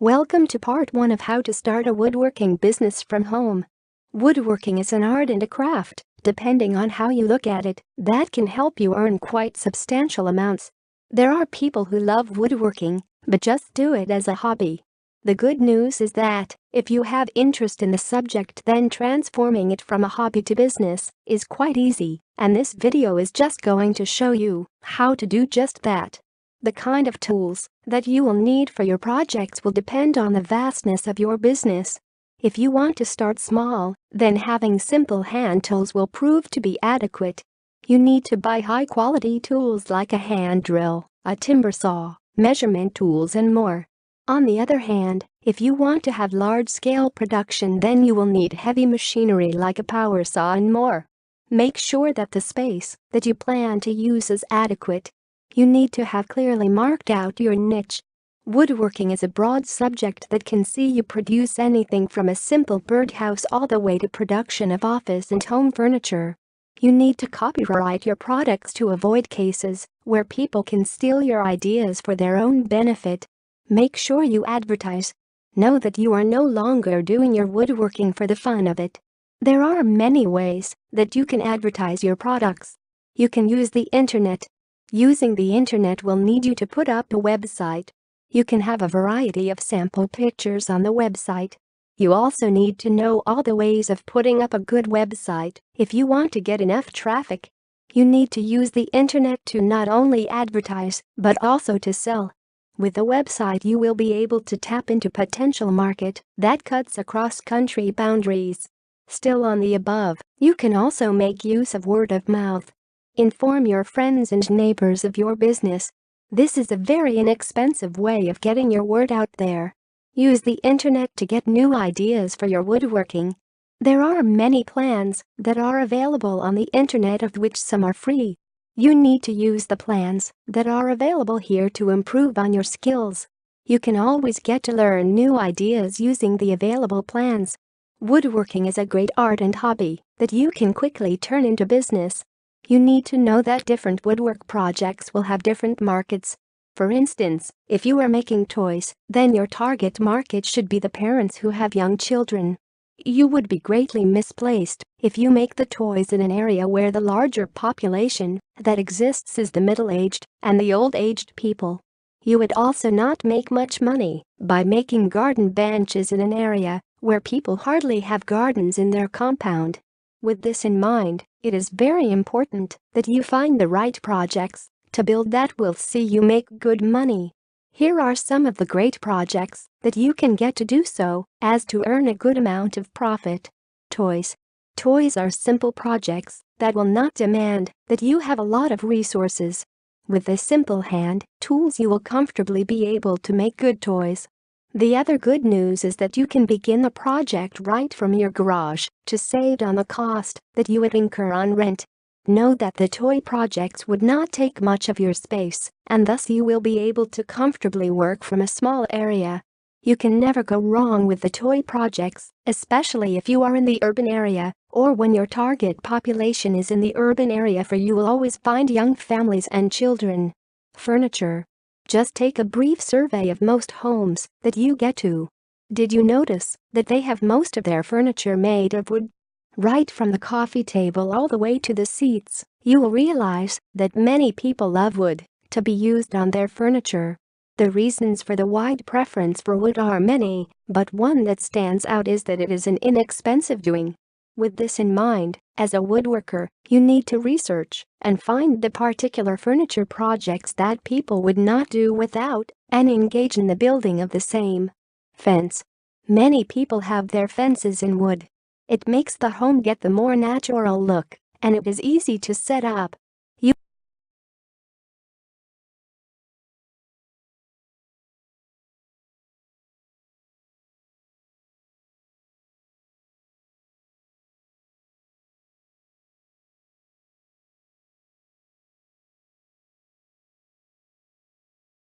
Welcome to part 1 of how to start a woodworking business from home. Woodworking is an art and a craft, depending on how you look at it, that can help you earn quite substantial amounts. There are people who love woodworking, but just do it as a hobby. The good news is that, if you have interest in the subject, then transforming it from a hobby to business is quite easy, and this video is just going to show you how to do just that. The kind of tools that you will need for your projects will depend on the vastness of your business. If you want to start small, then having simple hand tools will prove to be adequate. You need to buy high-quality tools like a hand drill, a timber saw, measurement tools and more. On the other hand, if you want to have large-scale production, then you will need heavy machinery like a power saw and more. Make sure that the space that you plan to use is adequate. You need to have clearly marked out your niche. Woodworking is a broad subject that can see you produce anything from a simple birdhouse all the way to production of office and home furniture. You need to copyright your products to avoid cases where people can steal your ideas for their own benefit. Make sure you advertise. Know that you are no longer doing your woodworking for the fun of it. There are many ways that you can advertise your products. You can use the internet. Using the internet will need you to put up a website. You can have a variety of sample pictures on the website. You also need to know all the ways of putting up a good website if you want to get enough traffic. You need to use the internet to not only advertise but also to sell. With a website you will be able to tap into potential market that cuts across country boundaries. Still on the above, you can also make use of word of mouth. Inform your friends and neighbors of your business. This is a very inexpensive way of getting your word out there. Use the internet to get new ideas for your woodworking. There are many plans that are available on the internet, of which some are free. You need to use the plans that are available here to improve on your skills. You can always get to learn new ideas using the available plans. Woodworking is a great art and hobby that you can quickly turn into business. You need to know that different woodwork projects will have different markets. For instance, if you are making toys, then your target market should be the parents who have young children. You would be greatly misplaced if you make the toys in an area where the larger population that exists is the middle-aged and the old-aged people. You would also not make much money by making garden benches in an area where people hardly have gardens in their compound. With this in mind, it is very important that you find the right projects to build that will see you make good money. Here are some of the great projects that you can get to do so as to earn a good amount of profit. Toys. Toys are simple projects that will not demand that you have a lot of resources. With the simple hand tools you will comfortably be able to make good toys. The other good news is that you can begin the project right from your garage to save on the cost that you would incur on rent. Know that the toy projects would not take much of your space, and thus you will be able to comfortably work from a small area. You can never go wrong with the toy projects, especially if you are in the urban area or when your target population is in the urban area, for you will always find young families and children. Furniture. Just take a brief survey of most homes that you get to. Did you notice that they have most of their furniture made of wood? Right from the coffee table all the way to the seats, you will realize that many people love wood to be used on their furniture. The reasons for the wide preference for wood are many, but one that stands out is that it is an inexpensive doing. With this in mind, as a woodworker, you need to research and find the particular furniture projects that people would not do without and engage in the building of the same. Fence. Many people have their fences in wood. It makes the home get the more natural look, and it is easy to set up